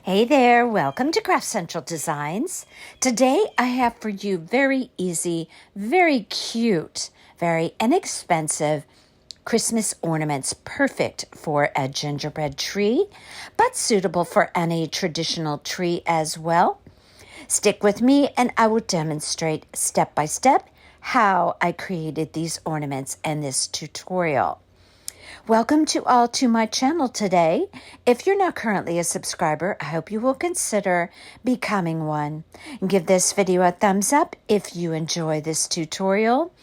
Hey there, welcome to Craft Central Designs. Today I have for you very easy, very cute, very inexpensive Christmas ornaments, perfect for a gingerbread tree, but suitable for any traditional tree as well. Stick with me and I will demonstrate step by step how I created these ornaments in this tutorial. Welcome to all to my channel today. If you're not currently a subscriber, I hope you will consider becoming one. Give this video a thumbs up if you enjoy this tutorial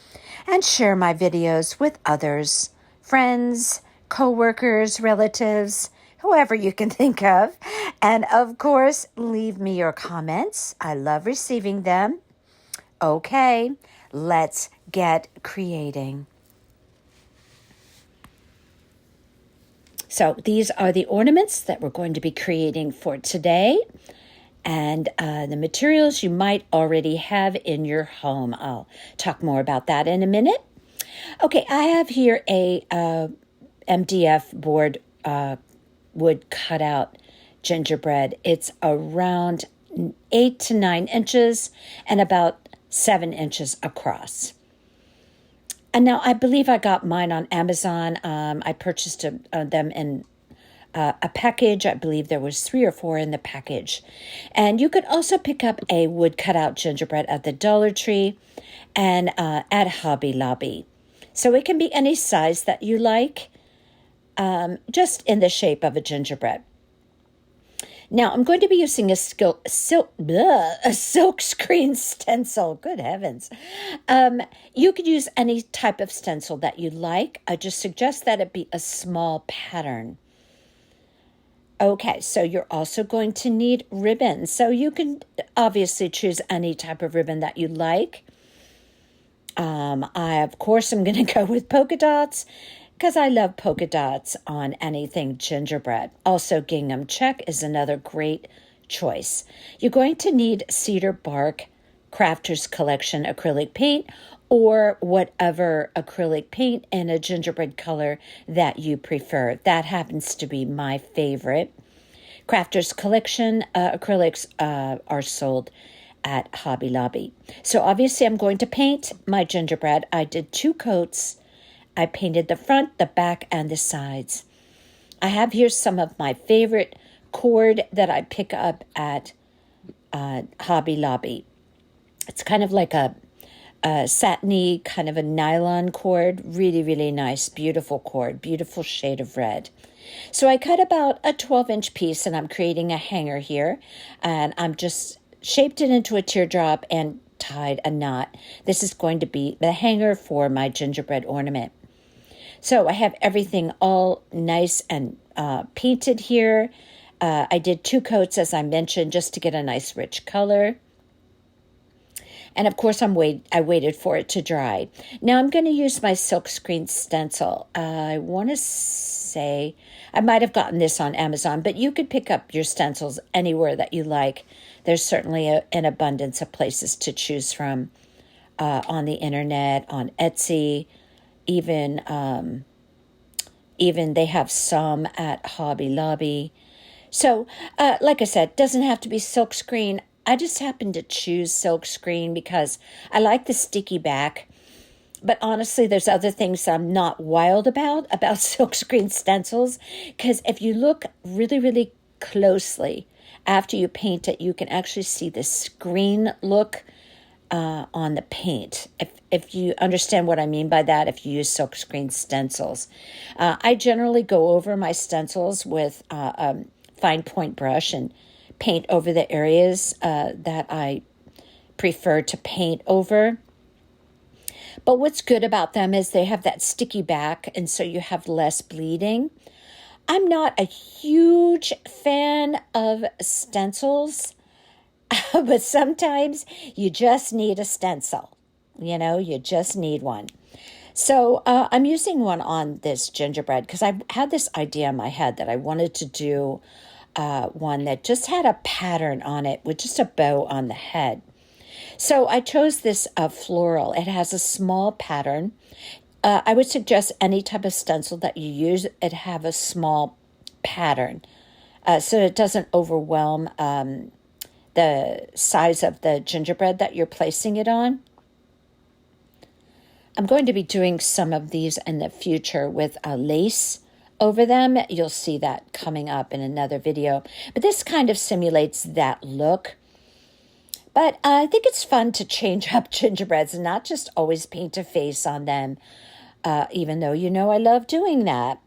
and share my videos with others, friends, co-workers, relatives, whoever you can think of. And of course, leave me your comments. I love receiving them. Okay, let's get creating. So these are the ornaments that we're going to be creating for today. And the materials you might already have in your home. I'll talk more about that in a minute. Okay, I have here a MDF board wood cutout gingerbread. It's around 8 to 9 inches and about 7 inches across. And now I believe I got mine on Amazon. I purchased them in a package. I believe there was 3 or 4 in the package. And you could also pick up a wood cutout gingerbread at the Dollar Tree and at Hobby Lobby. So it can be any size that you like, just in the shape of a gingerbread. Now, I'm going to be using a silk screen stencil. Good heavens. You could use any type of stencil that you like. I just suggest that it be a small pattern. Okay, so you're also going to need ribbon. So you can obviously choose any type of ribbon that you like. Of course, I'm going to go with polka dots, because I love polka dots on anything gingerbread. Also, gingham check is another great choice. You're going to need cedar bark, Crafter's Collection acrylic paint, or whatever acrylic paint in a gingerbread color that you prefer. That happens to be my favorite. Crafter's Collection acrylics are sold at Hobby Lobby. So obviously I'm going to paint my gingerbread. I did 2 coats. I painted the front, the back, and the sides. I have here some of my favorite cord that I pick up at Hobby Lobby. It's kind of like a satiny, kind of a nylon cord. Really, really nice, beautiful cord, beautiful shade of red. So I cut about a 12-inch piece, and I'm creating a hanger here. And I'm just shaped it into a teardrop and tied a knot. This is going to be the hanger for my gingerbread ornament. So I have everything all nice and painted here. I did 2 coats, as I mentioned, just to get a nice rich color. And of course, I waited for it to dry. Now I'm going to use my silkscreen stencil. I want to say I might have gotten this on Amazon, but you could pick up your stencils anywhere that you like. There's certainly an abundance of places to choose from on the internet, on Etsy. Even they have some at Hobby Lobby. So, like I said, doesn't have to be silkscreen. I just happen to choose silkscreen because I like the sticky back. But honestly, there's other things I'm not wild about silkscreen stencils. Because if you look really, really closely after you paint it, you can actually see the screen look on the paint, if you understand what I mean by that, if you use silkscreen stencils. I generally go over my stencils with a fine point brush and paint over the areas that I prefer to paint over. But what's good about them is they have that sticky back, and so you have less bleeding. I'm not a huge fan of stencils, but sometimes you just need a stencil. You just need one. So I'm using one on this gingerbread because I had this idea in my head that I wanted to do one that just had a pattern on it with just a bow on the head. So I chose this floral. It has a small pattern. I would suggest any type of stencil that you use, it have a small pattern. so it doesn't overwhelm the size of the gingerbread that you're placing it on. I'm going to be doing some of these in the future with a lace over them. You'll see that coming up in another video. But this kind of simulates that look. But I think it's fun to change up gingerbreads and not just always paint a face on them, even though you know I love doing that.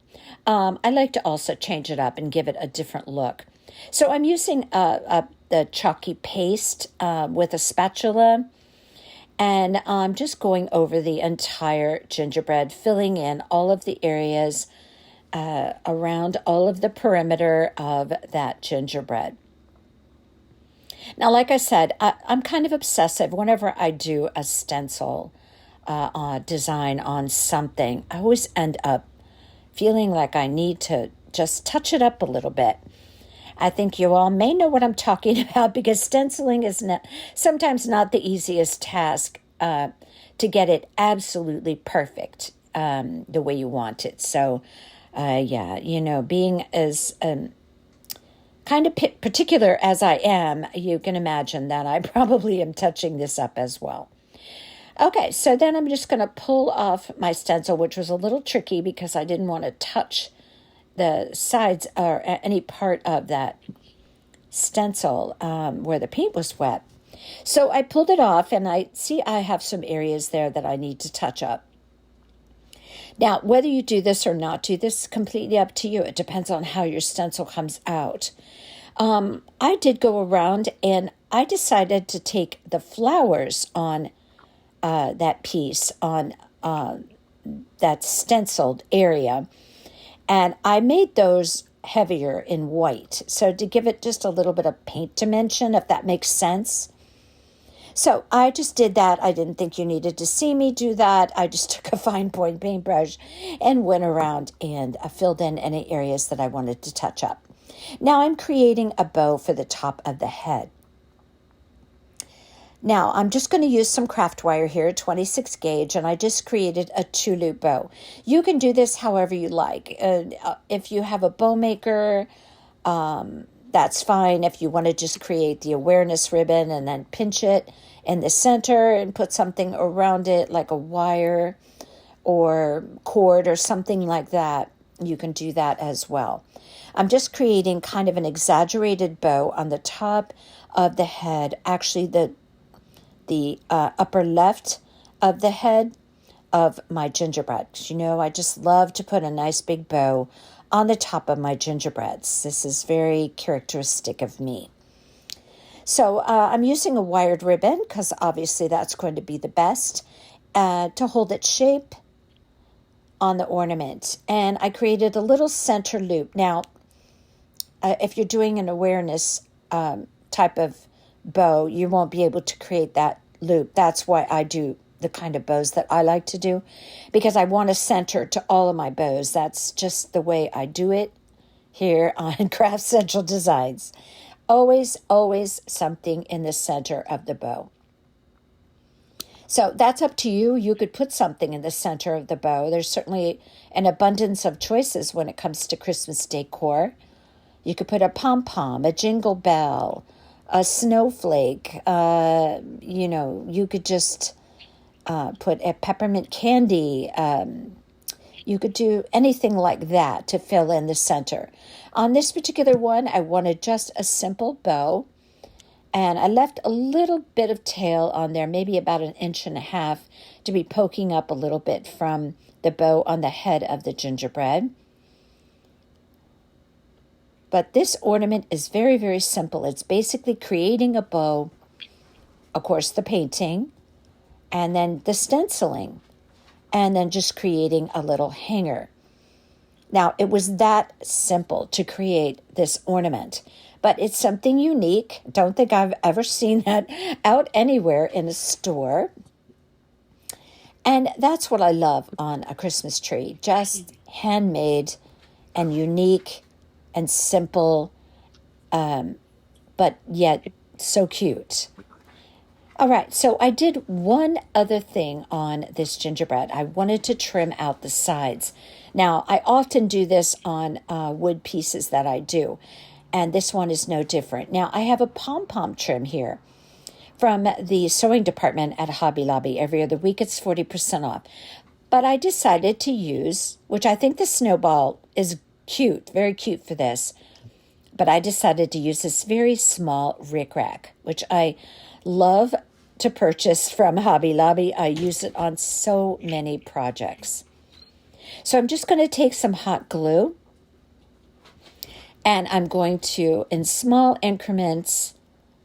I like to also change it up and give it a different look. So I'm using the chalky paste with a spatula, and I'm just going over the entire gingerbread, filling in all of the areas around all of the perimeter of that gingerbread. Now, like I said, I'm kind of obsessive. Whenever I do a stencil design on something, I always end up feeling like I need to just touch it up a little bit. I think you all may know what I'm talking about, because stenciling is sometimes not the easiest task to get it absolutely perfect the way you want it. So, yeah, being as kind of particular as I am, you can imagine that I probably am touching this up as well. Okay, so then I'm just going to pull off my stencil, which was a little tricky because I didn't want to touch the sides or any part of that stencil where the paint was wet. So I pulled it off, and I have some areas there that I need to touch up. Now, whether you do this or not do this is completely up to you. It depends on how your stencil comes out. I did go around, and I decided to take the flowers on that piece, on that stenciled area, and I made those heavier in white, so to give it just a little bit of paint dimension, if that makes sense. So I just did that. I didn't think you needed to see me do that. I just took a fine point paintbrush and went around and filled in any areas that I wanted to touch up. Now I'm creating a bow for the top of the head. Now, I'm just going to use some craft wire here, 26 gauge, and I just created a 2-loop bow. You can do this however you like. If you have a bow maker, that's fine. If you want to just create the awareness ribbon and then pinch it in the center and put something around it like a wire or cord or something like that, you can do that as well. I'm just creating kind of an exaggerated bow on the top of the head, actually the upper left of the head of my gingerbread. I just love to put a nice big bow on the top of my gingerbreads. This is very characteristic of me. So I'm using a wired ribbon because obviously that's going to be the best to hold its shape on the ornament. And I created a little center loop. Now, if you're doing an awareness type of bow, you won't be able to create that loop. That's why I do the kind of bows that I like to do, because I want a center to all of my bows. That's just the way I do it here on Craft Central Designs. Always something in the center of the bow. So that's up to you. You could put something in the center of the bow. There's certainly an abundance of choices when it comes to Christmas decor. You could put a pom-pom, a jingle bell, a snowflake. You could just put a peppermint candy. You could do anything like that to fill in the center. On this particular one, I wanted just a simple bow, and I left a little bit of tail on there, maybe about 1.5 inches, to be poking up a little bit from the bow on the head of the gingerbread. But this ornament is very, very simple. It's basically creating a bow, of course, the painting, and then the stenciling, and then just creating a little hanger. Now, it was that simple to create this ornament, but it's something unique. Don't think I've ever seen that out anywhere in a store. And that's what I love on a Christmas tree, just handmade and unique and simple, but yet so cute. All right, so I did one other thing on this gingerbread. I wanted to trim out the sides. Now, I often do this on wood pieces that I do. And this one is no different. Now, I have a pom-pom trim here from the sewing department at Hobby Lobby. Every other week, it's 40% off. But I decided to use, which I think the snowball is cute, very cute for this. But I decided to use this very small rickrack, which I love to purchase from Hobby Lobby. I use it on so many projects. So I'm just going to take some hot glue, and I'm going to, in small increments,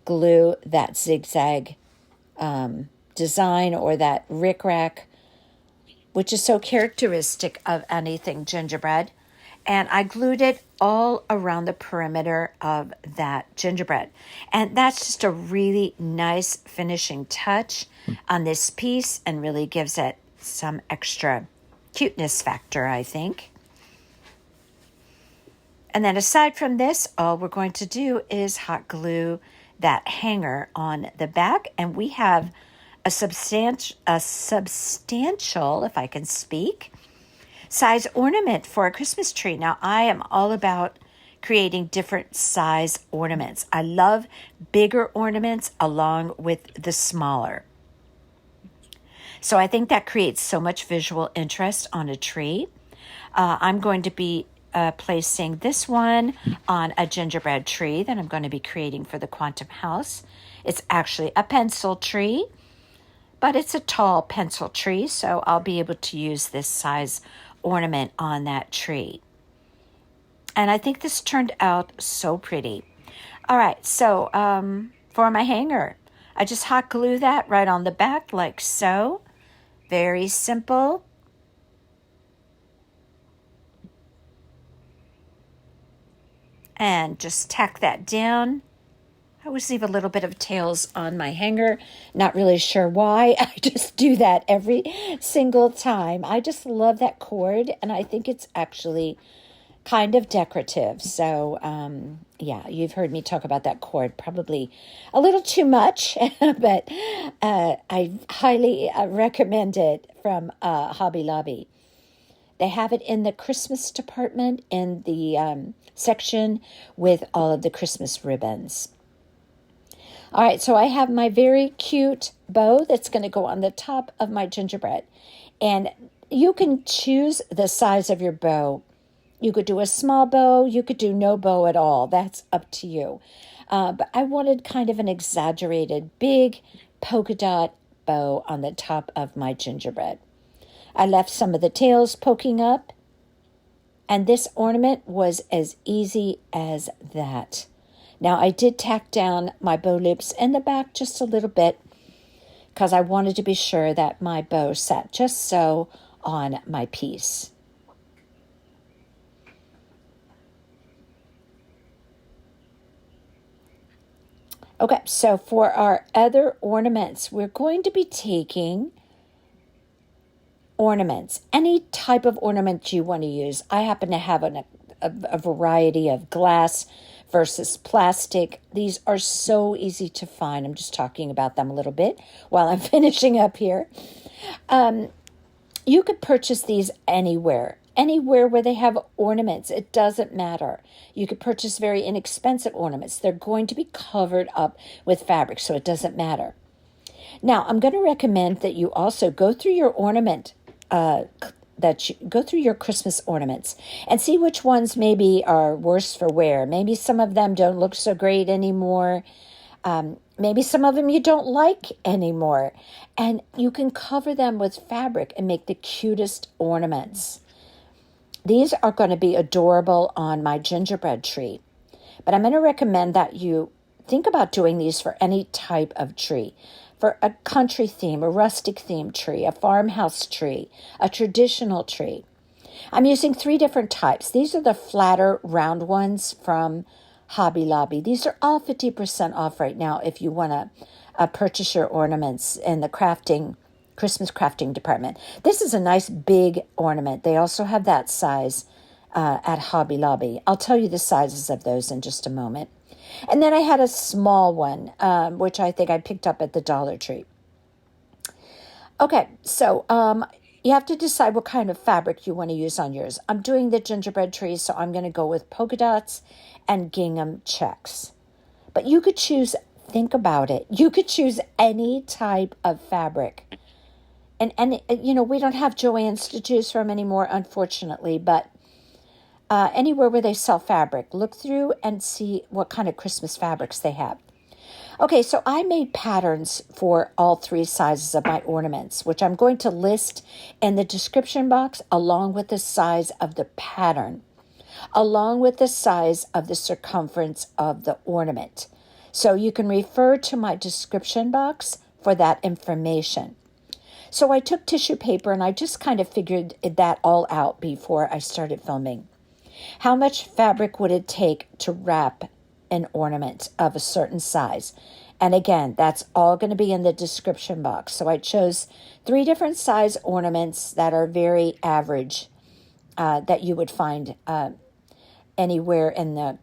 glue that zigzag design or that rickrack, which is so characteristic of anything gingerbread. And I glued it all around the perimeter of that gingerbread. And that's just a really nice finishing touch on this piece and really gives it some extra cuteness factor, I think. And then aside from this, all we're going to do is hot glue that hanger on the back. And we have a substantial, if I can speak, size ornament for a Christmas tree. Now, I am all about creating different size ornaments. I love bigger ornaments along with the smaller. So I think that creates so much visual interest on a tree. I'm going to be placing this one on a gingerbread tree that I'm going to be creating for the Quantum House. It's actually a pencil tree, but it's a tall pencil tree, so I'll be able to use this size ornament on that tree. And I think this turned out so pretty. All right, so for my hanger, I just hot glue that right on the back like so. Very simple. And just tack that down. I always leave a little bit of tails on my hanger. Not really sure why. I just do that every single time. I just love that cord, and I think it's actually kind of decorative. So, yeah, you've heard me talk about that cord probably a little too much, but I highly recommend it from Hobby Lobby. They have it in the Christmas department in the section with all of the Christmas ribbons. All right, so I have my very cute bow that's going to go on the top of my gingerbread. And you can choose the size of your bow. You could do a small bow. You could do no bow at all. That's up to you. But I wanted kind of an exaggerated big polka dot bow on the top of my gingerbread. I left some of the tails poking up. And this ornament was as easy as that. Now, I did tack down my bow loops in the back just a little bit because I wanted to be sure that my bow sat just so on my piece. Okay, so for our other ornaments, we're going to be taking ornaments, any type of ornament you want to use. I happen to have a variety of glass versus plastic. These are so easy to find. I'm just talking about them a little bit while I'm finishing up here. You could purchase these anywhere where they have ornaments. It doesn't matter. You could purchase very inexpensive ornaments. They're going to be covered up with fabric, so it doesn't matter. Now, I'm going to recommend that you also go through your ornament go through your Christmas ornaments and see which ones maybe are worse for wear. Maybe some of them don't look so great anymore. Maybe some of them you don't like anymore. And you can cover them with fabric and make the cutest ornaments. These are going to be adorable on my gingerbread tree. But I'm going to recommend that you think about doing these for any type of tree. For a country theme, a rustic theme tree, a farmhouse tree, a traditional tree. I'm using 3 different types. These are the flatter round ones from Hobby Lobby. These are all 50% off right now if you want to purchase your ornaments in the Christmas crafting department. This is a nice big ornament. They also have that size at Hobby Lobby. I'll tell you the sizes of those in just a moment. And then I had a small one, which I think I picked up at the Dollar Tree. Okay, so you have to decide what kind of fabric you want to use on yours. I'm doing the gingerbread tree, so I'm going to go with polka dots and gingham checks. But you could choose, think about it, you could choose any type of fabric. And we don't have Joann's to choose from anymore, unfortunately, but anywhere where they sell fabric, look through and see what kind of Christmas fabrics they have. Okay, so I made patterns for all 3 sizes of my ornaments, which I'm going to list in the description box along with the size of the pattern, along with the size of the circumference of the ornament. So you can refer to my description box for that information. So I took tissue paper and I just kind of figured that all out before I started filming. How much fabric would it take to wrap an ornament of a certain size? And again, that's all going to be in the description box. So I chose 3 different size ornaments that are very average, that you would find anywhere in the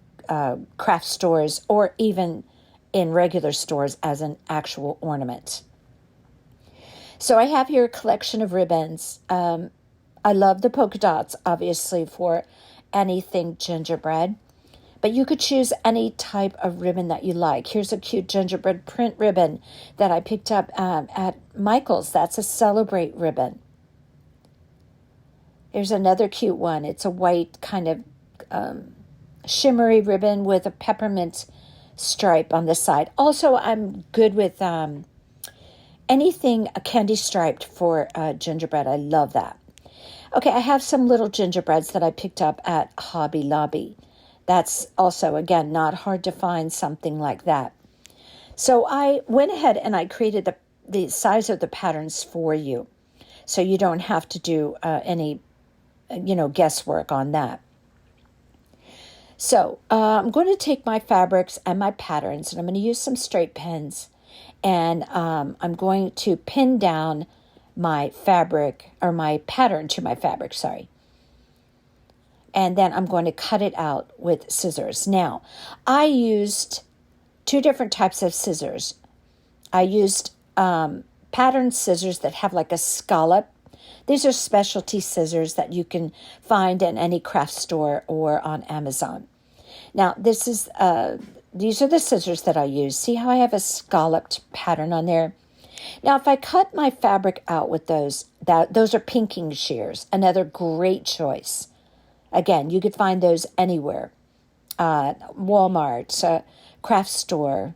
craft stores or even in regular stores as an actual ornament. So I have here a collection of ribbons. I love the polka dots, obviously, for anything gingerbread. But you could choose any type of ribbon that you like. Here's a cute gingerbread print ribbon that I picked up at Michael's. That's a Celebrate ribbon. Here's another cute one. It's a white kind of shimmery ribbon with a peppermint stripe on the side. Also, I'm good with anything candy striped for gingerbread. I love that. Okay, I have some little gingerbreads that I picked up at Hobby Lobby. That's also, again, not hard to find something like that. So I went ahead and I created the size of the patterns for you. So you don't have to do any, guesswork on that. So I'm going to take my fabrics and my patterns, and I'm going to use some straight pins. And I'm going to pin down my fabric, or my pattern to my fabric, sorry. And then I'm going to cut it out with scissors. Now, I used 2 different types of scissors. I used pattern scissors that have like a scallop. These are specialty scissors that you can find in any craft store or on Amazon. Now, these are the scissors that I use. See how I have a scalloped pattern on there? Now, if I cut my fabric out with those are pinking shears, another great choice. Again, you could find those anywhere. Walmart, craft store.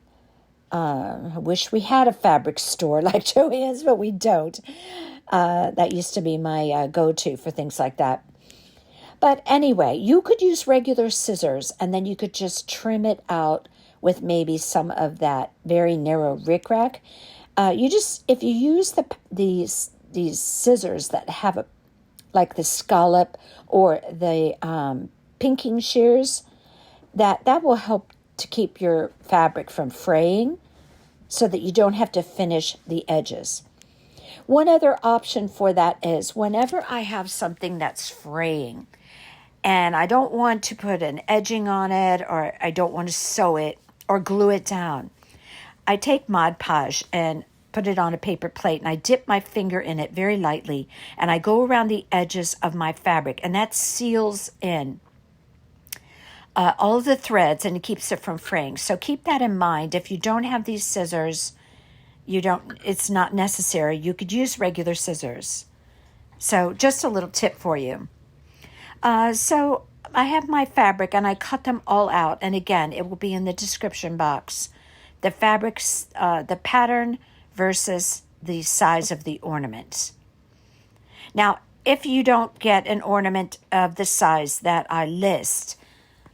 I wish we had a fabric store like Joann's, but we don't. That used to be my go-to for things like that. But anyway, you could use regular scissors, and then you could just trim it out with maybe some of that very narrow rickrack. If you use these scissors that have like the scallop or the pinking shears, that will help to keep your fabric from fraying so that you don't have to finish the edges. One other option for that is whenever I have something that's fraying and I don't want to put an edging on it, or I don't want to sew it or glue it down, I take Mod Podge and put it on a paper plate, and I dip my finger in it very lightly, and I go around the edges of my fabric, and that seals in all of the threads, and it keeps it from fraying. So keep that in mind. If you don't have these scissors, it's not necessary. You could use regular scissors. So just a little tip for you. So I have my fabric, and I cut them all out, and again, it will be in the description box. The fabrics, the pattern versus the size of the ornament. Now, if you don't get an ornament of the size that I list,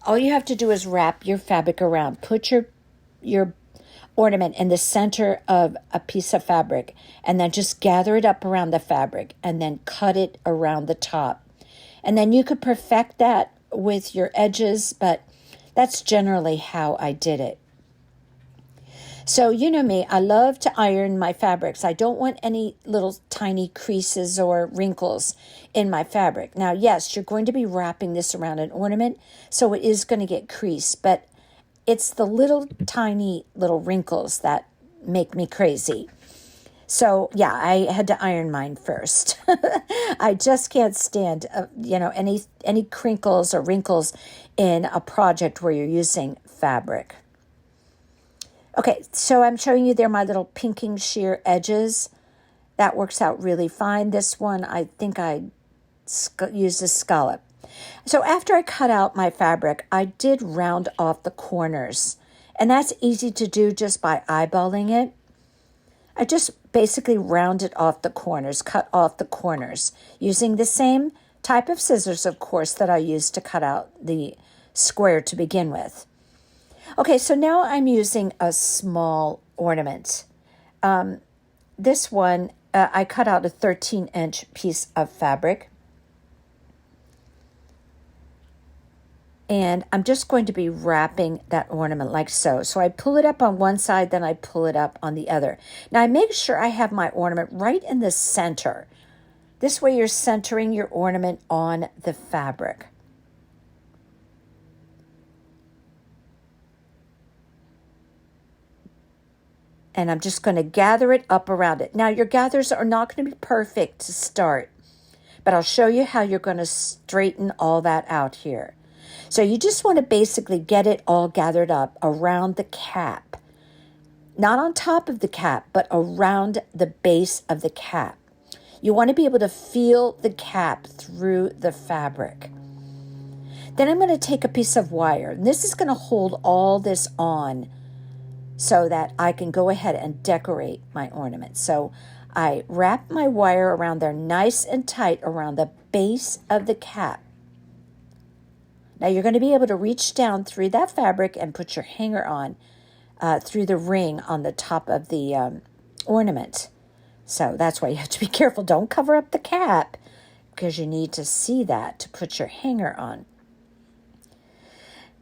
all you have to do is wrap your fabric around. Put your ornament in the center of a piece of fabric, and then just gather it up around the fabric, and then cut it around the top. And then you could perfect that with your edges, but that's generally how I did it. So you know me, I love to iron my fabrics. I don't want any little tiny creases or wrinkles in my fabric. Now, yes, you're going to be wrapping this around an ornament, so it is going to get creased, but it's the little tiny little wrinkles that make me crazy. So yeah, I had to iron mine first. I just can't stand, any crinkles or wrinkles in a project where you're using fabric. Okay, so I'm showing you there my little pinking sheer edges. That works out really fine. This one, I think I used a scallop. So after I cut out my fabric, I did round off the corners. And that's easy to do just by eyeballing it. I just basically rounded off the corners, cut off the corners, using the same type of scissors, of course, that I used to cut out the square to begin with. Okay, so now I'm using a small ornament. This one, I cut out a 13-inch piece of fabric. And I'm just going to be wrapping that ornament like so. So I pull it up on one side, then I pull it up on the other. Now I make sure I have my ornament right in the center. This way you're centering your ornament on the fabric. And I'm just going to gather it up around it. Now your gathers are not going to be perfect to start, but I'll show you how you're going to straighten all that out here. So you just want to basically get it all gathered up around the cap. Not on top of the cap, but around the base of the cap. You want to be able to feel the cap through the fabric. Then I'm going to take a piece of wire, and this is going to hold all this on so that I can go ahead and decorate my ornament. So I wrap my wire around there nice and tight around the base of the cap. Now you're going to be able to reach down through that fabric and put your hanger on through the ring on the top of the ornament. So that's why you have to be careful. Don't cover up the cap because you need to see that to put your hanger on.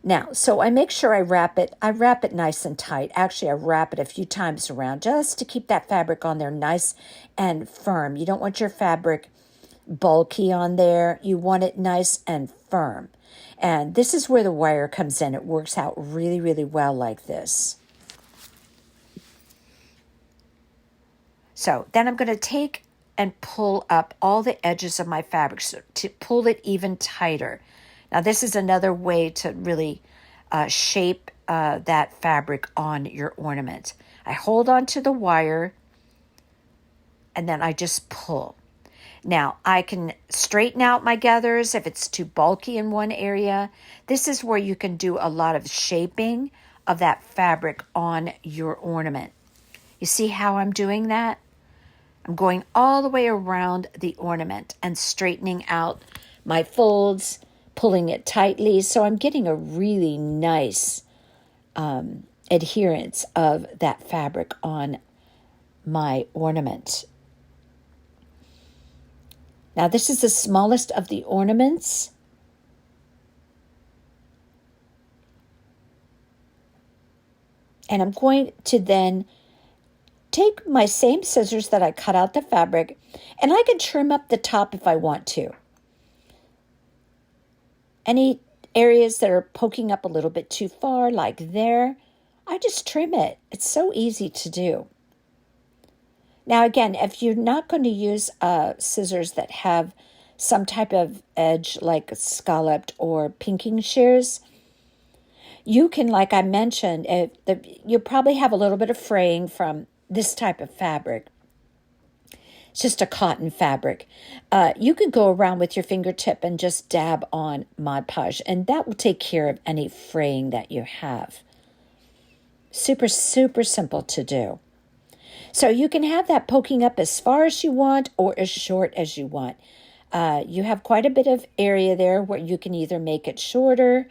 Now, so I make sure I wrap it nice and tight. Actually, I wrap it a few times around just to keep that fabric on there nice and firm. You don't want your fabric bulky on there. You want it nice and firm. And this is where the wire comes in. It works out really, really well like this. So then I'm going to take and pull up all the edges of my fabric to pull it even tighter. Now, this is another way to really shape that fabric on your ornament. I hold on to the wire, and then I just pull. Now, I can straighten out my gathers if it's too bulky in one area. This is where you can do a lot of shaping of that fabric on your ornament. You see how I'm doing that? I'm going all the way around the ornament and straightening out my folds, pulling it tightly, so I'm getting a really nice adherence of that fabric on my ornament. Now this is the smallest of the ornaments. And I'm going to then take my same scissors that I cut out the fabric, and I can trim up the top if I want to. Any areas that are poking up a little bit too far, like there, I just trim it. It's so easy to do. Now again, if you're not going to use scissors that have some type of edge like scalloped or pinking shears, you can, like I mentioned, you probably have a little bit of fraying from this type of fabric. It's just a cotton fabric. You could go around with your fingertip and just dab on Mod Podge, and that will take care of any fraying that you have. Super, super simple to do. So you can have that poking up as far as you want or as short as you want. You have quite a bit of area there where you can either make it shorter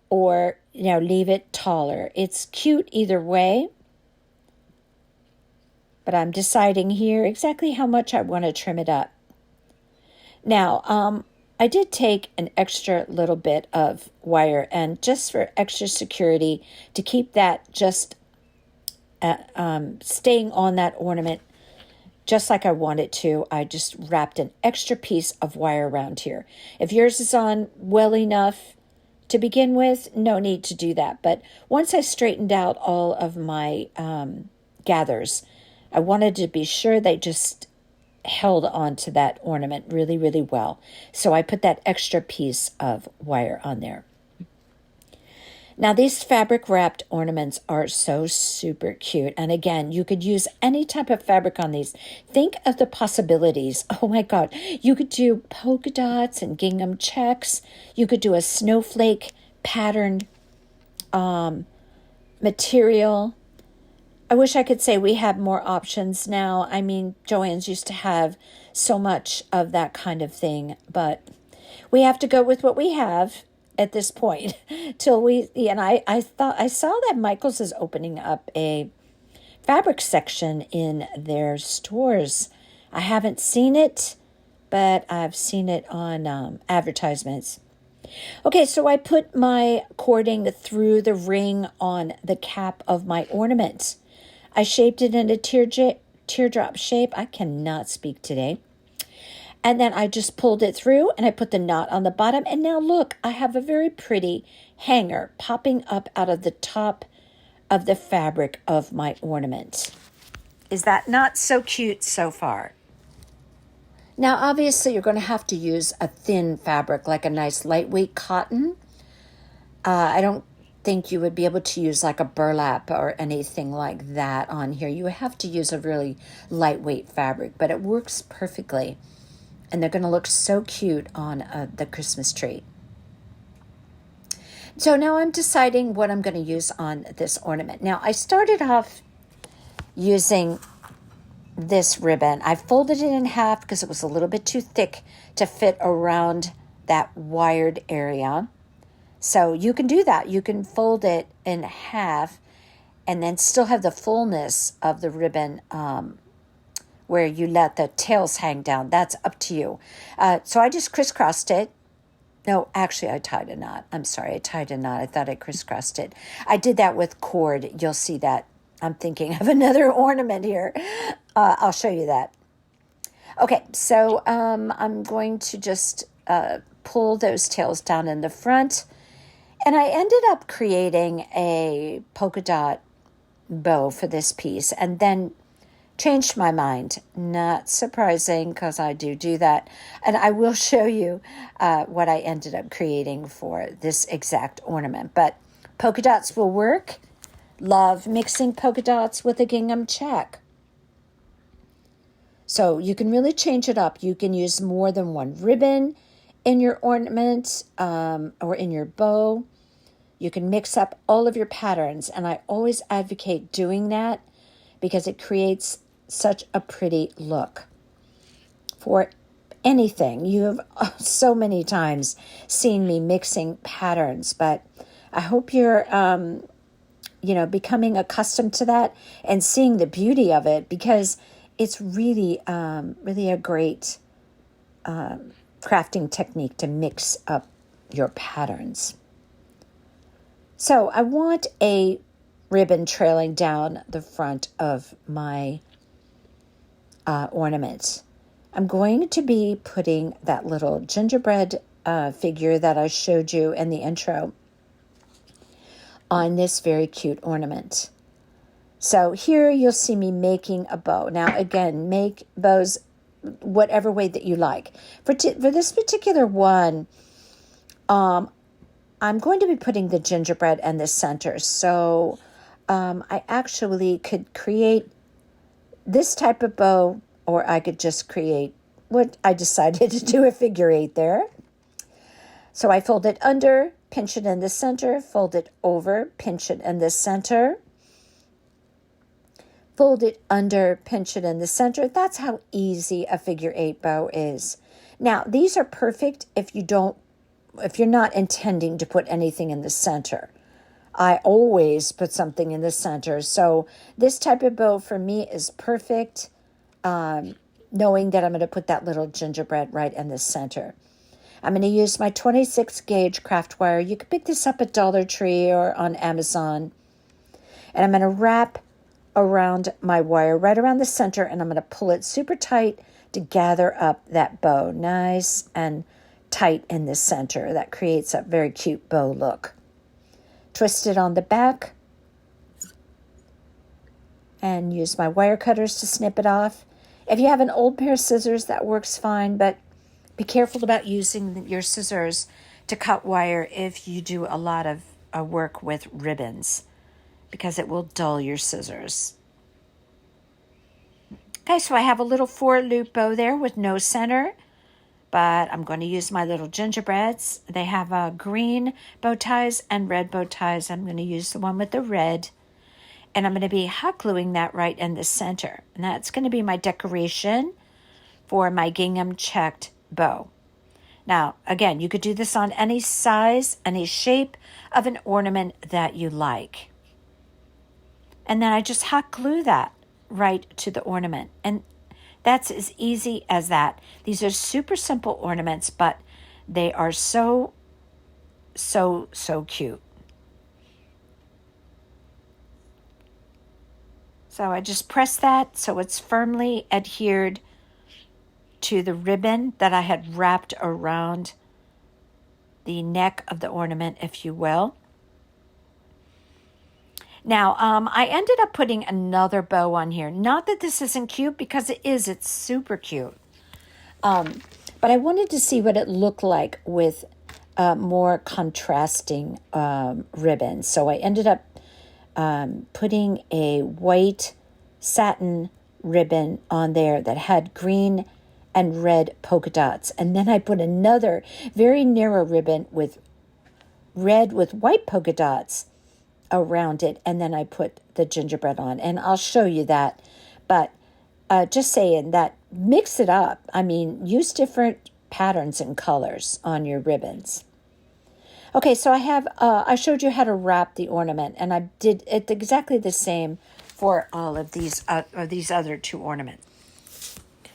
or leave it taller. It's cute either way. But I'm deciding here exactly how much I want to trim it up. Now, I did take an extra little bit of wire, and just for extra security, to keep that just staying on that ornament just like I want it to, I just wrapped an extra piece of wire around here. If yours is on well enough to begin with, no need to do that. But once I straightened out all of my gathers, I wanted to be sure they just held on to that ornament really, really well. So I put that extra piece of wire on there. Now, these fabric wrapped ornaments are so super cute. And again, you could use any type of fabric on these. Think of the possibilities. Oh my God. You could do polka dots and gingham checks. You could do a snowflake patterned material. I wish I could say we have more options now. I mean, Joann's used to have so much of that kind of thing, but we have to go with what we have at this point till we, and I thought I saw that Michael's is opening up a fabric section in their stores. I haven't seen it, but I've seen it on advertisements. Okay, so I put my cording through the ring on the cap of my ornament. I shaped it in a teardrop shape. I cannot speak today. And then I just pulled it through and I put the knot on the bottom. And now look, I have a very pretty hanger popping up out of the top of the fabric of my ornament. Is that not so cute so far? Now, obviously, you're going to have to use a thin fabric, like a nice lightweight cotton. I don't think you would be able to use like a burlap or anything like that on here. You have to use a really lightweight fabric, but it works perfectly. And they're going to look so cute on the Christmas tree. So now I'm deciding what I'm going to use on this ornament. Now, I started off using this ribbon. I folded it in half because it was a little bit too thick to fit around that wired area. So you can do that. You can fold it in half and then still have the fullness of the ribbon where you let the tails hang down. That's up to you. So I just crisscrossed it. No, actually, I tied a knot. I'm sorry, I tied a knot. I thought I crisscrossed it. I did that with cord. You'll see that. I'm thinking of another ornament here. I'll show you that. Okay, so I'm going to just pull those tails down in the front. And I ended up creating a polka dot bow for this piece and then changed my mind. Not surprising because I do that. And I will show you what I ended up creating for this exact ornament. But polka dots will work. Love mixing polka dots with a gingham check. So you can really change it up. You can use more than one ribbon in your ornament or in your bow. You can mix up all of your patterns. And I always advocate doing that because it creates such a pretty look for anything. You have so many times seen me mixing patterns, but I hope you're, becoming accustomed to that and seeing the beauty of it because it's really, really a great crafting technique to mix up your patterns. So I want a ribbon trailing down the front of my ornament. I'm going to be putting that little gingerbread figure that I showed you in the intro on this very cute ornament. So here you'll see me making a bow. Now again, make bows whatever way that you like. For this particular one, I'm going to be putting the gingerbread in the center. So I actually could create this type of bow, or I could just create what I decided to do, a figure eight there. So I fold it under, pinch it in the center, fold it over, pinch it in the center, fold it under, pinch it in the center. That's how easy a figure eight bow is. Now, these are perfect if you're not intending to put anything in the center. I always put something in the center. So this type of bow for me is perfect, knowing that I'm going to put that little gingerbread right in the center. I'm going to use my 26 gauge craft wire. You can pick this up at Dollar Tree or on Amazon. And I'm going to wrap around my wire right around the center, and I'm going to pull it super tight to gather up that bow. Nice and tight in the center. That creates a very cute bow look. Twist it on the back. and use my wire cutters to snip it off. If you have an old pair of scissors, that works fine, but be careful about using your scissors to cut wire if you do a lot of work with ribbons, because it will dull your scissors. Okay, so I have a little 4-loop bow there with no center, but I'm going to use my little gingerbreads. They have green bow ties and red bow ties. I'm going to use the one with the red, and I'm going to be hot gluing that right in the center. And that's going to be my decoration for my gingham checked bow. Now, again, you could do this on any size, any shape of an ornament that you like. And then I just hot glue that right to the ornament. And that's as easy as that. These are super simple ornaments, but they are so cute. So I just press that so it's firmly adhered to the ribbon that I had wrapped around the neck of the ornament, if you will. Now, I ended up putting another bow on here. Not that this isn't cute, because it is. It's super cute. But I wanted to see what it looked like with more contrasting ribbons. So I ended up putting a white satin ribbon on there that had green and red polka dots. And then I put another very narrow ribbon with red with white polka dots around it. And then I put the gingerbread on. And I'll show you that. But just saying that, mix it up. I mean, use different patterns and colors on your ribbons. Okay, so I showed you how to wrap the ornament. And I did it exactly the same for all of these other 2 ornaments.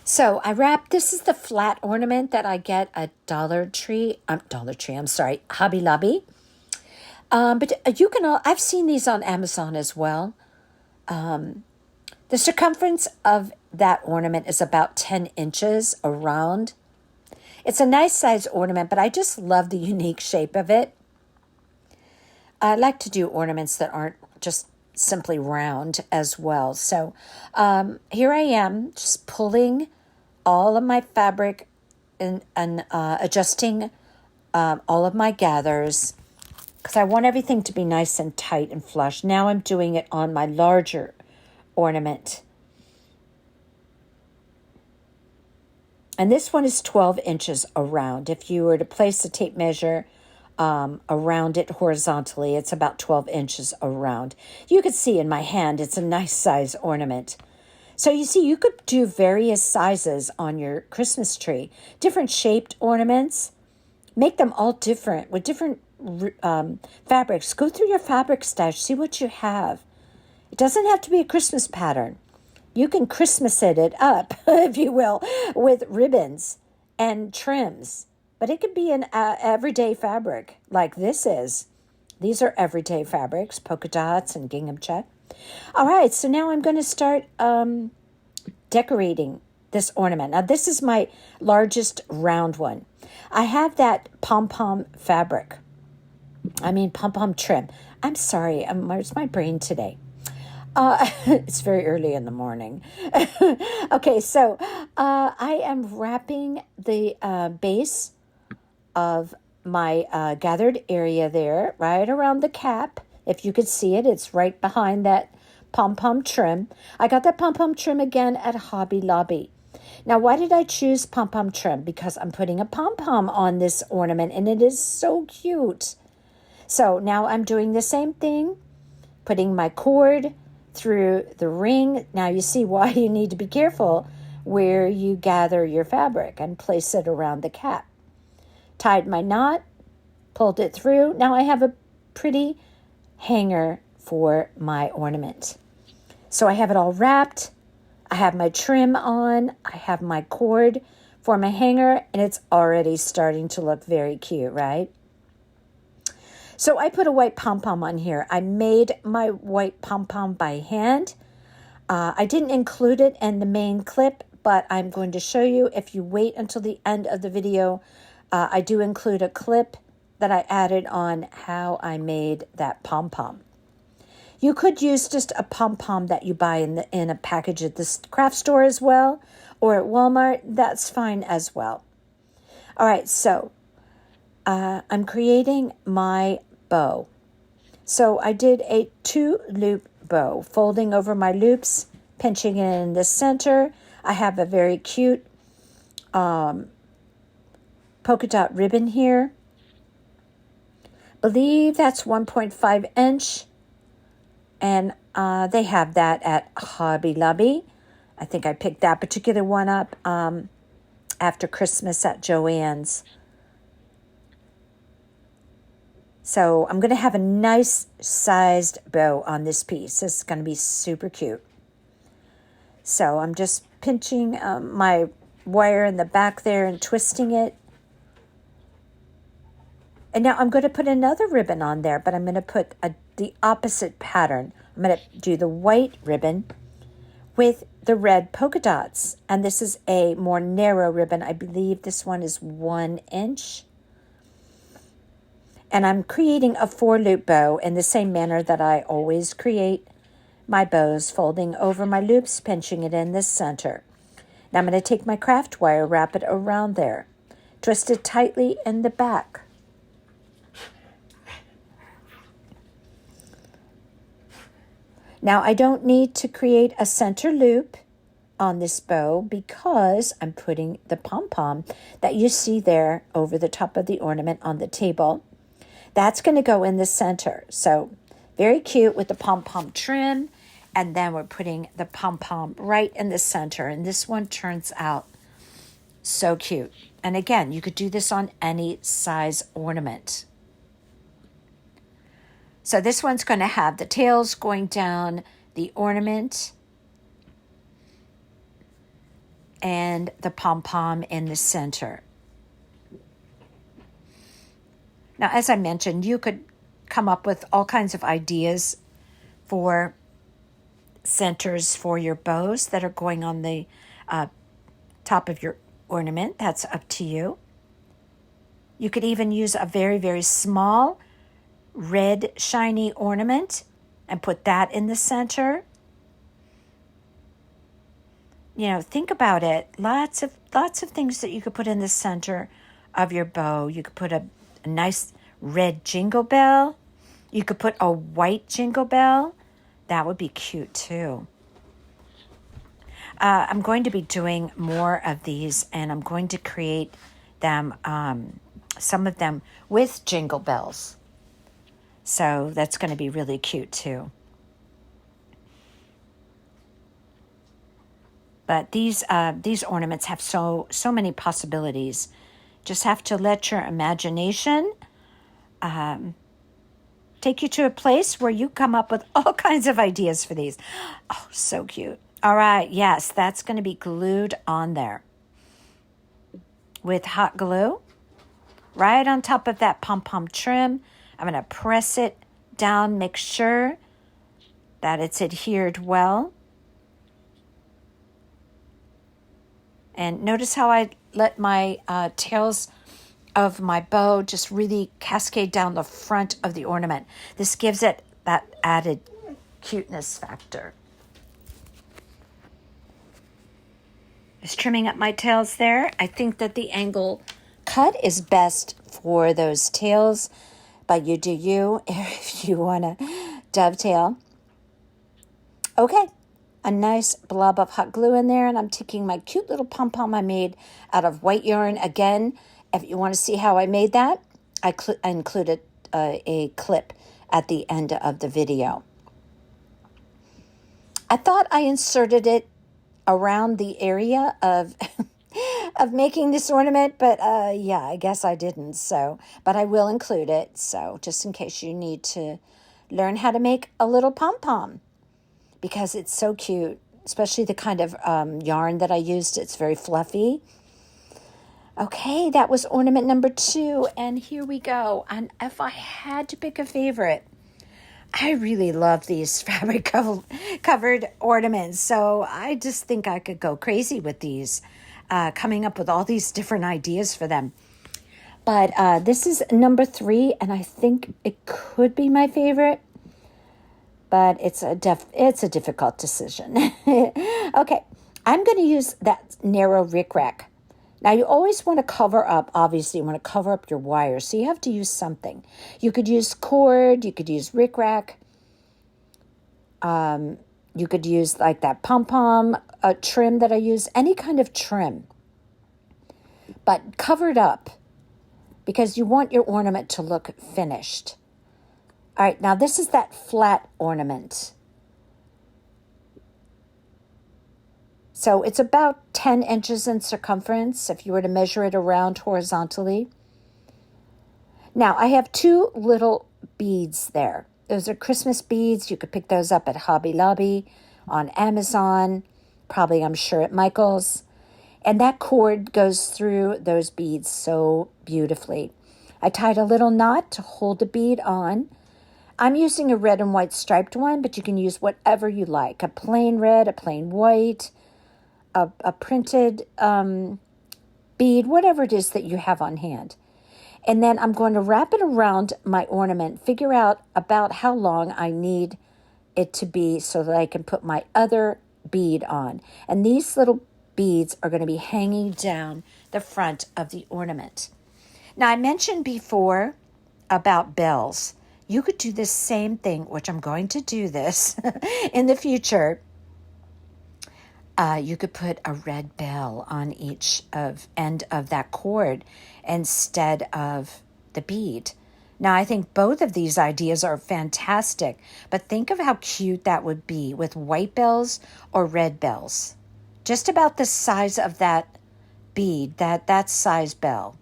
So I wrapped, this is the flat ornament that I get at Hobby Lobby. But you can, I've seen these on Amazon as well. The circumference of that ornament is about 10 inches around. It's a nice size ornament, but I just love the unique shape of it. I like to do ornaments that aren't just simply round as well. So here I am just pulling all of my fabric and adjusting all of my gathers, because I want everything to be nice and tight and flush. Now I'm doing it on my larger ornament. And this one is 12 inches around. If you were to place a tape measure around it horizontally, it's about 12 inches around. You could see in my hand, it's a nice size ornament. So you see, you could do various sizes on your Christmas tree, different shaped ornaments. Make them all different with different fabrics. Go through your fabric stash, see what you have. It doesn't have to be a Christmas pattern. You can Christmas it up, if you will, with ribbons and trims. But it could be an everyday fabric like this is. These are everyday fabrics, polka dots and gingham check. All right, so now I'm going to start decorating this ornament. Now, this is my largest round one. I have that pom-pom fabric. Pom-pom trim. I'm sorry, where's my brain today? It's very early in the morning. Okay, so I am wrapping the base of my gathered area there, right around the cap. If you could see it, it's right behind that pom-pom trim. I got that pom-pom trim again at Hobby Lobby. Now, why did I choose pom-pom trim? Because I'm putting a pom-pom on this ornament, and it is so cute. So now I'm doing the same thing, putting my cord through the ring. Now you see why you need to be careful where you gather your fabric and place it around the cap. Tied my knot, pulled it through. Now I have a pretty hanger for my ornament. So I have it all wrapped. I have my trim on. I have my cord for my hanger, and it's already starting to look very cute, right? So I put a white pom-pom on here. I made my white pom-pom by hand. I didn't include it in the main clip, but I'm going to show you. If you wait until the end of the video, I do include a clip that I added on how I made that pom-pom. You could use just a pom-pom that you buy in a package at the craft store as well, or at Walmart. That's fine as well. All right, so I'm creating my bow. So I did a 2-loop bow, folding over my loops, pinching it in the center. I have a very cute polka dot ribbon here. Believe that's 1.5 inch. And they have that at Hobby Lobby. I think I picked that particular one up after Christmas at Joann's. So I'm going to have a nice sized bow on this piece. This is going to be super cute. So I'm just pinching my wire in the back there and twisting it. And now I'm going to put another ribbon on there, but I'm going to put the opposite pattern. I'm going to do the white ribbon with the red polka dots. And this is a more narrow ribbon. I believe this one is 1 inch. And I'm creating a 4-loop bow in the same manner that I always create my bows, folding over my loops, pinching it in the center. Now I'm going to take my craft wire, wrap it around there, twist it tightly in the back. Now I don't need to create a center loop on this bow because I'm putting the pom-pom that you see there over the top of the ornament on the table. That's going to go in the center. So very cute with the pom-pom trim. And then we're putting the pom-pom right in the center. And this one turns out so cute. And again, you could do this on any size ornament. So this one's going to have the tails going down the ornament and the pom-pom in the center. Now, as I mentioned, you could come up with all kinds of ideas for centers for your bows that are going on the top of your ornament. That's up to you. You could even use a very, very small red shiny ornament and put that in the center. You know, think about it. Lots of things that you could put in the center of your bow. You could put a nice red jingle bell. You could put a white jingle bell. That would be cute too. I'm going to be doing more of these, and I'm going to create them, some of them with jingle bells. So that's going to be really cute too. But these ornaments have so many possibilities. Just have to let your imagination take you to a place where you come up with all kinds of ideas for these. Oh, so cute. All right, yes, that's going to be glued on there with hot glue right on top of that pom-pom trim. I'm going to press it down, make sure that it's adhered well. And notice how I let my tails of my bow just really cascade down the front of the ornament. This gives it that added cuteness factor. Just trimming up my tails there. I think that the angle cut is best for those tails, but you do you if you want to dovetail. Okay. A nice blob of hot glue in there, and I'm taking my cute little pom-pom I made out of white yarn. Again, if you want to see how I made that, I included a clip at the end of the video. I thought I inserted it around the area of of making this ornament, but yeah, I guess I didn't. So, but I will include it. So just in case you need to learn how to make a little pom-pom, because it's so cute, especially the kind of yarn that I used. It's very fluffy. Okay, that was ornament number 2, and here we go. And if I had to pick a favorite, I really love these fabric covered ornaments. So I just think I could go crazy with these, coming up with all these different ideas for them. But this is number 3, and I think it could be my favorite. but it's a difficult decision. Okay, I'm going to use that narrow rickrack. Now, you always want to cover up, obviously, you want to cover up your wires, so you have to use something. You could use cord, you could use rickrack, you could use like that pom-pom trim that I use, any kind of trim, but cover it up because you want your ornament to look finished. All right, now this is that flat ornament. So it's about 10 inches in circumference if you were to measure it around horizontally. Now, I have 2 little beads there. Those are Christmas beads. You could pick those up at Hobby Lobby, on Amazon, probably I'm sure at Michael's. And that cord goes through those beads so beautifully. I tied a little knot to hold the bead on. I'm using a red and white striped one, but you can use whatever you like. A plain red, a plain white, a printed bead, whatever it is that you have on hand. And then I'm going to wrap it around my ornament, figure out about how long I need it to be so that I can put my other bead on. And these little beads are going to be hanging down the front of the ornament. Now, I mentioned before about bells. You could do the same thing, which I'm going to do this in the future. You could put a red bell on each end of that cord instead of the bead. Now, I think both of these ideas are fantastic, but think of how cute that would be with white bells or red bells. Just about the size of that bead, that size bell.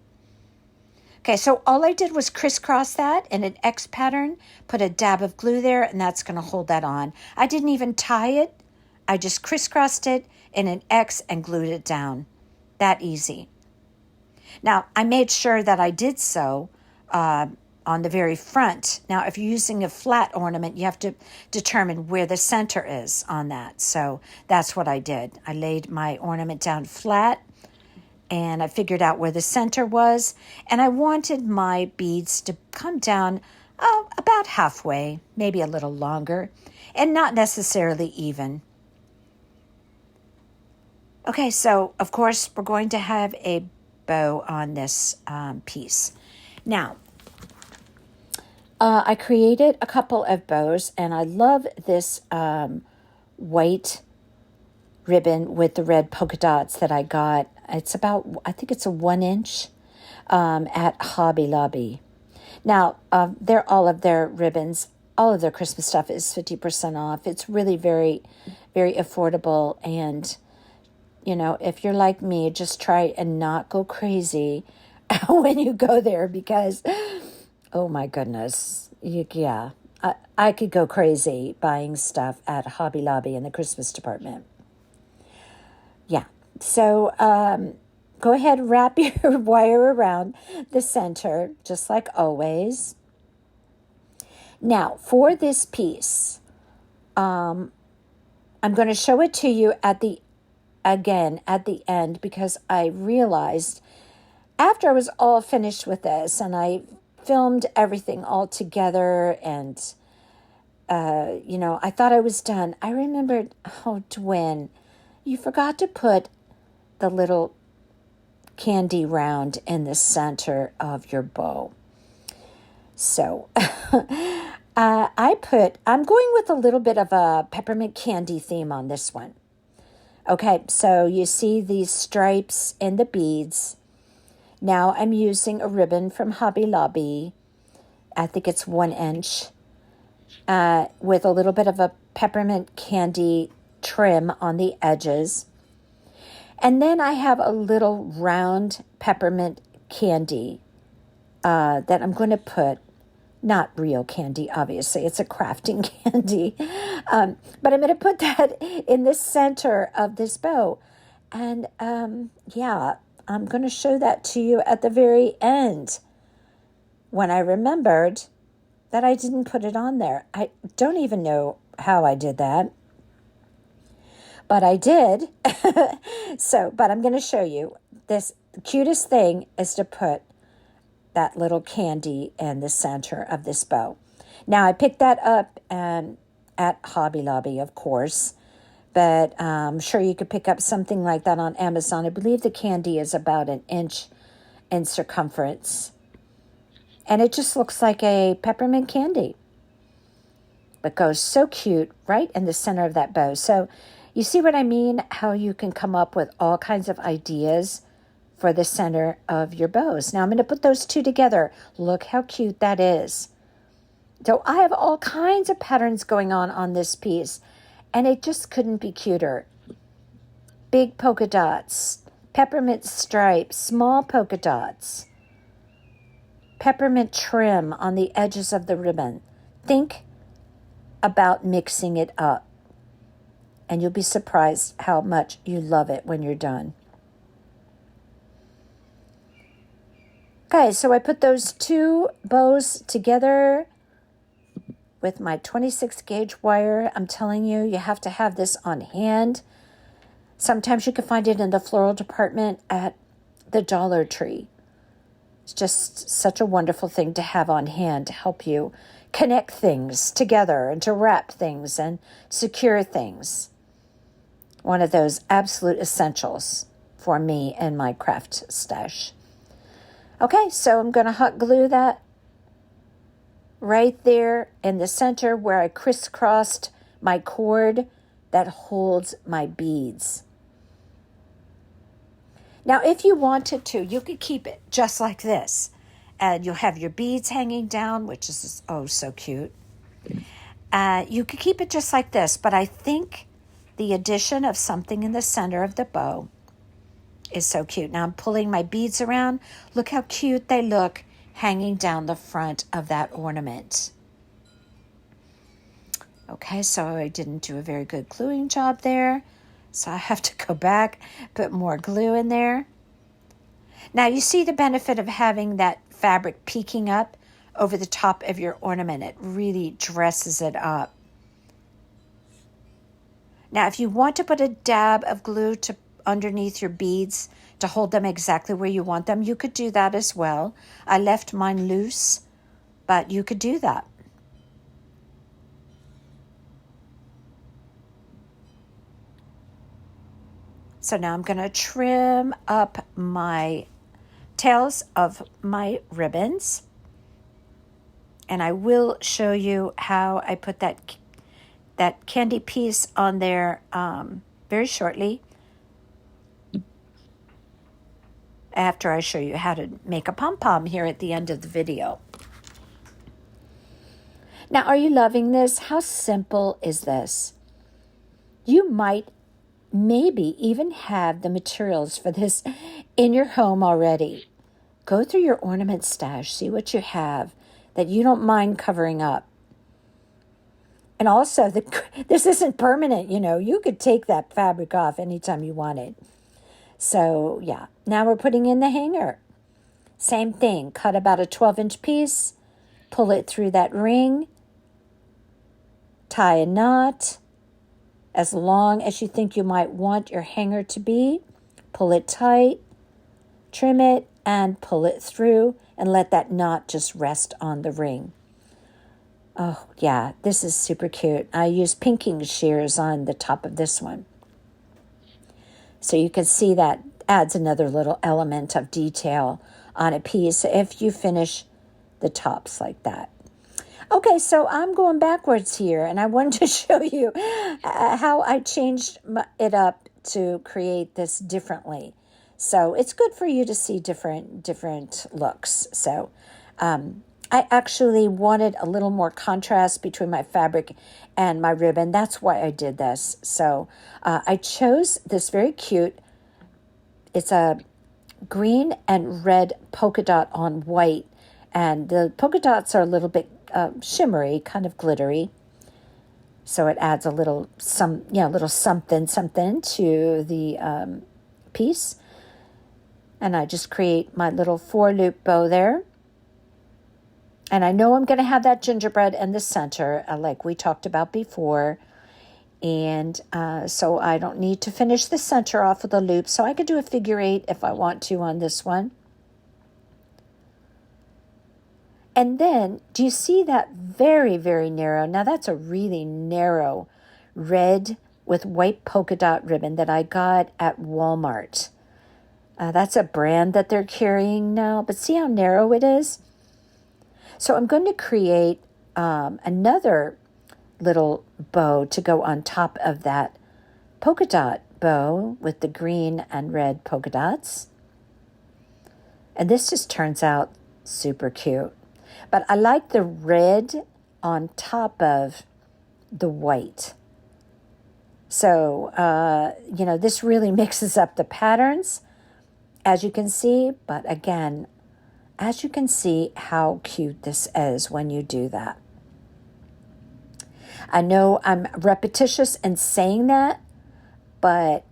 Okay, so all I did was crisscross that in an X pattern, put a dab of glue there, and that's going to hold that on. I didn't even tie it. I just crisscrossed it in an X and glued it down. That easy. Now, I made sure that I did so on the very front. Now, if you're using a flat ornament, you have to determine where the center is on that. So that's what I did. I laid my ornament down flat, and I figured out where the center was. And I wanted my beads to come down about halfway, maybe a little longer, and not necessarily even. Okay, so of course we're going to have a bow on this piece. Now, I created a couple of bows, and I love this white ribbon with the red polka dots that I got. It's about, I think it's a 1 inch at Hobby Lobby. Now, all of their ribbons, all of their Christmas stuff is 50% off. It's really very, very affordable. And, you know, if you're like me, just try and not go crazy when you go there because, oh my goodness, I could go crazy buying stuff at Hobby Lobby in the Christmas department. Yeah, so go ahead and wrap your wire around the center, just like always. Now, for this piece, I'm going to show it to you at the end, because I realized after I was all finished with this and I filmed everything all together and, I thought I was done. I remembered, oh, Dwayne, you forgot to put the little candy round in the center of your bow. So I'm going with a little bit of a peppermint candy theme on this one. Okay, so you see these stripes in the beads. Now I'm using a ribbon from Hobby Lobby. I think it's 1 inch with a little bit of a peppermint candy trim on the edges. And then I have a little round peppermint candy that I'm going to put, not real candy, obviously, it's a crafting candy. But I'm going to put that in the center of this bow. And I'm going to show that to you at the very end when I remembered that I didn't put it on there. I don't even know how I did that. But I did. But I'm going to show you this. The cutest thing is to put that little candy in the center of this bow. Now I picked that up and at Hobby Lobby, of course. But I'm sure you could pick up something like that on Amazon. I believe the candy is about an inch in circumference. And it just looks like a peppermint candy. But goes so cute right in the center of that bow. So you see what I mean? How you can come up with all kinds of ideas for the center of your bows. Now I'm going to put those two together. Look how cute that is. So I have all kinds of patterns going on this piece. And it just couldn't be cuter. Big polka dots, peppermint stripes, small polka dots, peppermint trim on the edges of the ribbon. Think about mixing it up. And you'll be surprised how much you love it when you're done. Okay, so I put those two bows together with my 26 gauge wire. I'm telling you, you have to have this on hand. Sometimes you can find it in the floral department at the Dollar Tree. It's just such a wonderful thing to have on hand to help you connect things together and to wrap things and secure things. One of those absolute essentials for me and my craft stash. Okay, so I'm going to hot glue that right there in the center where I crisscrossed my cord that holds my beads. Now, if you wanted to, you could keep it just like this. And you'll have your beads hanging down, which is oh so cute. You could keep it just like this, but I think the addition of something in the center of the bow is so cute. Now I'm pulling my beads around. Look how cute they look hanging down the front of that ornament. Okay, so I didn't do a very good gluing job there. So I have to go back, put more glue in there. Now you see the benefit of having that fabric peeking up over the top of your ornament. It really dresses it up. Now if you want to put a dab of glue to underneath your beads to hold them exactly where you want them, you could do that as well. I left mine loose, but you could do that. So now I'm going to trim up my tails of my ribbons. And I will show you how I put that candy piece on there very shortly, after I show you how to make a pom-pom here at the end of the video. Now, are you loving this? How simple is this? You might maybe even have the materials for this in your home already. Go through your ornament stash, see what you have that you don't mind covering up. And also, this isn't permanent, you could take that fabric off anytime you wanted. So, yeah, now we're putting in the hanger. Same thing, cut about a 12-inch piece, pull it through that ring, tie a knot as long as you think you might want your hanger to be, pull it tight, trim it, and pull it through, and let that knot just rest on the ring. Oh, yeah, this is super cute. I use pinking shears on the top of this one. So you can see that adds another little element of detail on a piece if you finish the tops like that. Okay, so I'm going backwards here, and I wanted to show you how I changed it up to create this differently. So it's good for you to see different looks. So I actually wanted a little more contrast between my fabric and my ribbon. That's why I did this. So I chose this very cute, it's a green and red polka dot on white. And the polka dots are a little bit shimmery, kind of glittery. So it adds a little something to the piece. And I just create my little 4-loop bow there. And I know I'm going to have that gingerbread in the center, like we talked about before. And so I don't need to finish the center off with a loop. So I could do a figure 8 if I want to on this one. And then, do you see that very, very narrow? Now, that's a really narrow red with white polka dot ribbon that I got at Walmart. That's a brand that they're carrying now, but see how narrow it is? So I'm going to create another little bow to go on top of that polka dot bow with the green and red polka dots. And this just turns out super cute. But I like the red on top of the white. So, this really mixes up the patterns, as you can see. But again, as you can see how cute this is when you do that. I know I'm repetitious in saying that, but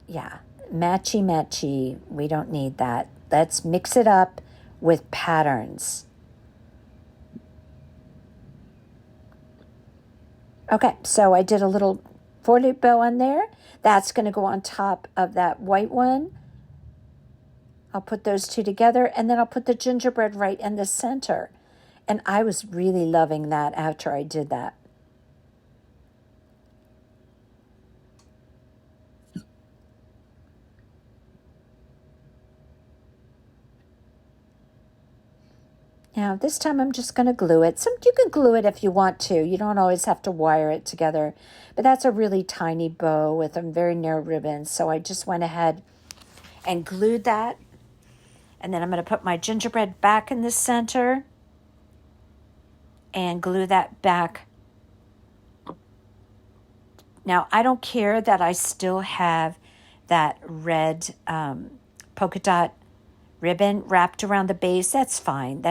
yeah, matchy, we don't need that. Let's mix it up with patterns. Okay, so I did a little 4-loop bow on there. That's going to go on top of that white one. I'll put those two together, and then I'll put the gingerbread right in the center. And I was really loving that after I did that. Now, this time I'm just going to glue it. You can glue it if you want to. You don't always have to wire it together. But that's a really tiny bow with a very narrow ribbon. So I just went ahead and glued that. And then I'm going to put my gingerbread back in the center and glue that back. Now, I don't care that I still have that red polka dot ribbon wrapped around the base. That's fine.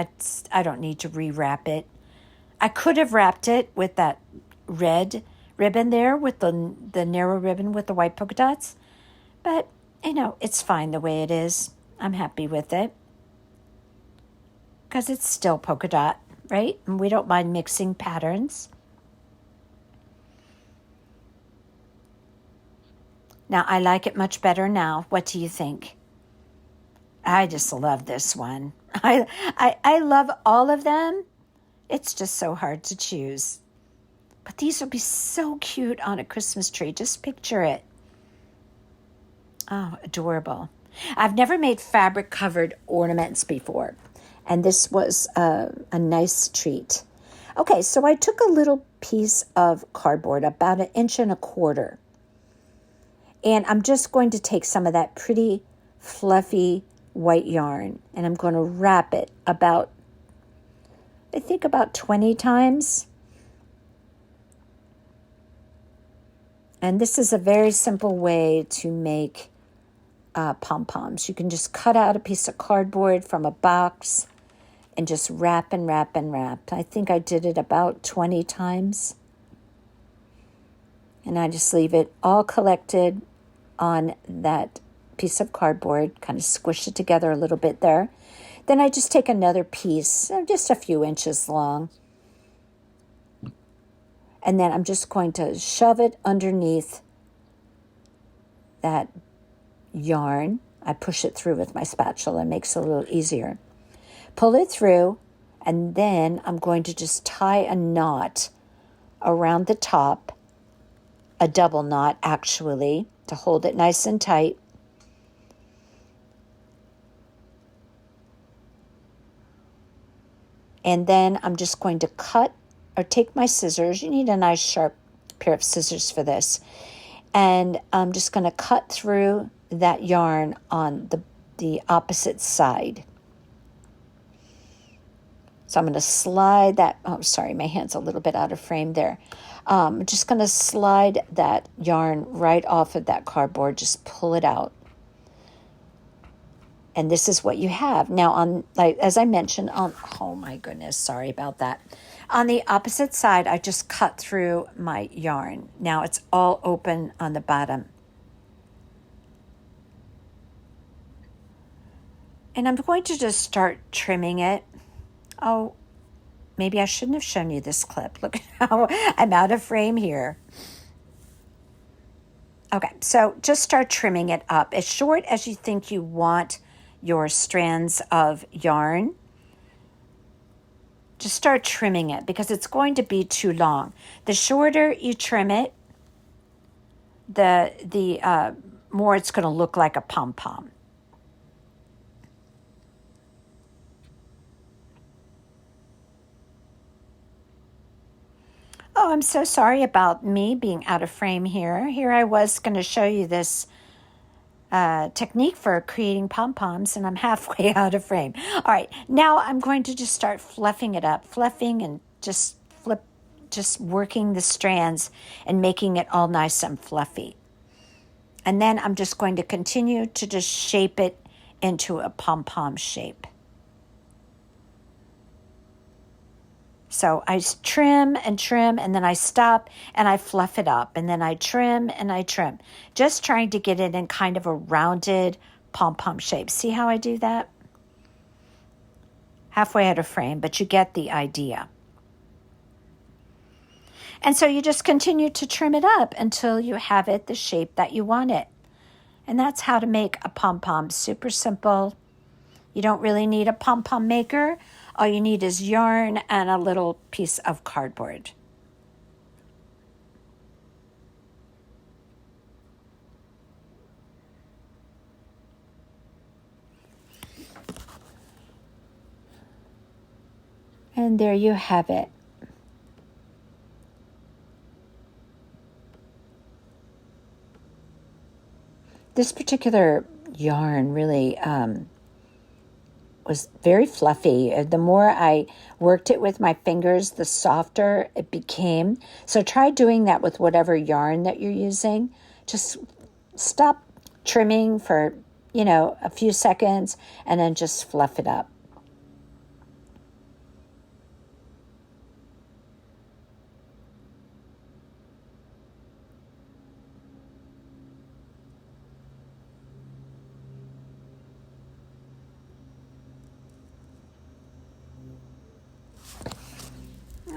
I don't need to rewrap it. I could have wrapped it with that red ribbon there with the narrow ribbon with the white polka dots. But, it's fine the way it is. I'm happy with it. Because it's still polka dot, right? And we don't mind mixing patterns. Now, I like it much better now. What do you think? I just love this one. I love all of them. It's just so hard to choose. But these would be so cute on a Christmas tree. Just picture it. Oh, adorable. I've never made fabric-covered ornaments before. And this was a nice treat. Okay, so I took a little piece of cardboard, about 1.25 inches. And I'm just going to take some of that pretty fluffy white yarn, and I'm going to wrap it about 20 times. And this is a very simple way to make pom-poms. You can just cut out a piece of cardboard from a box and just wrap and wrap and wrap. I think I did it about 20 times. And I just leave it all collected on that piece of cardboard, kind of squish it together a little bit there. Then I just take another piece, just a few inches long, and then I'm just going to shove it underneath that yarn. I push it through with my spatula. It makes it a little easier. Pull it through, and then I'm going to just tie a knot around the top, a double knot actually, to hold it nice and tight. And then I'm just going to cut or take my scissors. You need a nice sharp pair of scissors for this. And I'm just going to cut through that yarn on the opposite side. So I'm going to slide that. Oh, sorry, my hand's a little bit out of frame there. I'm just going to slide that yarn right off of that cardboard. Just pull it out. And this is what you have. Now, as I mentioned, oh my goodness, sorry about that. On the opposite side, I just cut through my yarn. Now it's all open on the bottom. And I'm going to just start trimming it. Oh, maybe I shouldn't have shown you this clip. Look how I'm out of frame here. Okay, so just start trimming it up as short as you think you want your strands of yarn. just start trimming it because it's going to be too long. The shorter you trim it, the more it's going to look like a pom-pom. Oh, I'm so sorry about me being out of frame here. Here I was going to show you this technique for creating pom-poms, and I'm halfway out of frame. All right, now I'm going to just start fluffing it up, fluffing and just working the strands and making it all nice and fluffy. And then I'm just going to continue to just shape it into a pom-pom shape. So I trim and trim, and then I stop and I fluff it up, and then I trim and I trim, just trying to get it in kind of a rounded pom-pom shape. See how I do that? Halfway out of frame, but you get the idea. And so you just continue to trim it up until you have it the shape that you want it. And that's how to make a pom-pom. Super simple. You don't really need a pom-pom maker. All you need is yarn and a little piece of cardboard. And there you have it. This particular yarn really was very fluffy. The more I worked it with my fingers, the softer it became. So try doing that with whatever yarn that you're using. Just stop trimming for, a few seconds and then just fluff it up.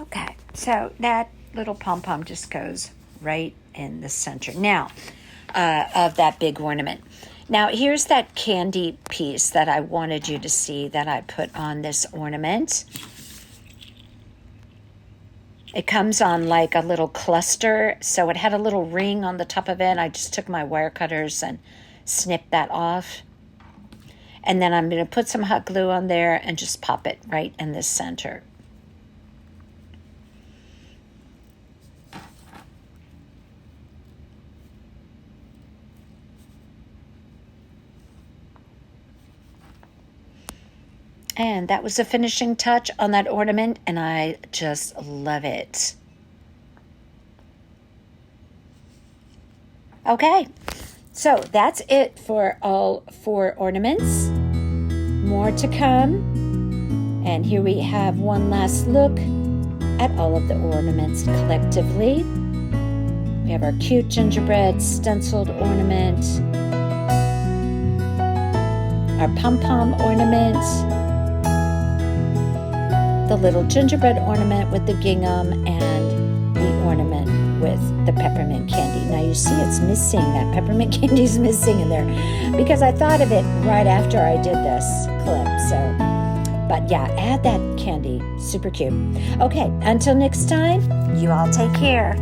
Okay, so that little pom-pom just goes right in the center now of that big ornament. Now, here's that candy piece that I wanted you to see that I put on this ornament. It comes on like a little cluster, so it had a little ring on the top of it. I just took my wire cutters and snipped that off. And then I'm going to put some hot glue on there and just pop it right in the center. And that was the finishing touch on that ornament, and I just love it. Okay, so that's it for all 4 ornaments. More to come. And here we have one last look at all of the ornaments collectively. We have our cute gingerbread stenciled ornament, our pom-pom ornament, the little gingerbread ornament with the gingham, and the ornament with the peppermint candy. Now you see it's missing, that peppermint candy is missing in there because I thought of it right after I did this clip. But yeah, add that candy, super cute. Okay, until next time, you all take care.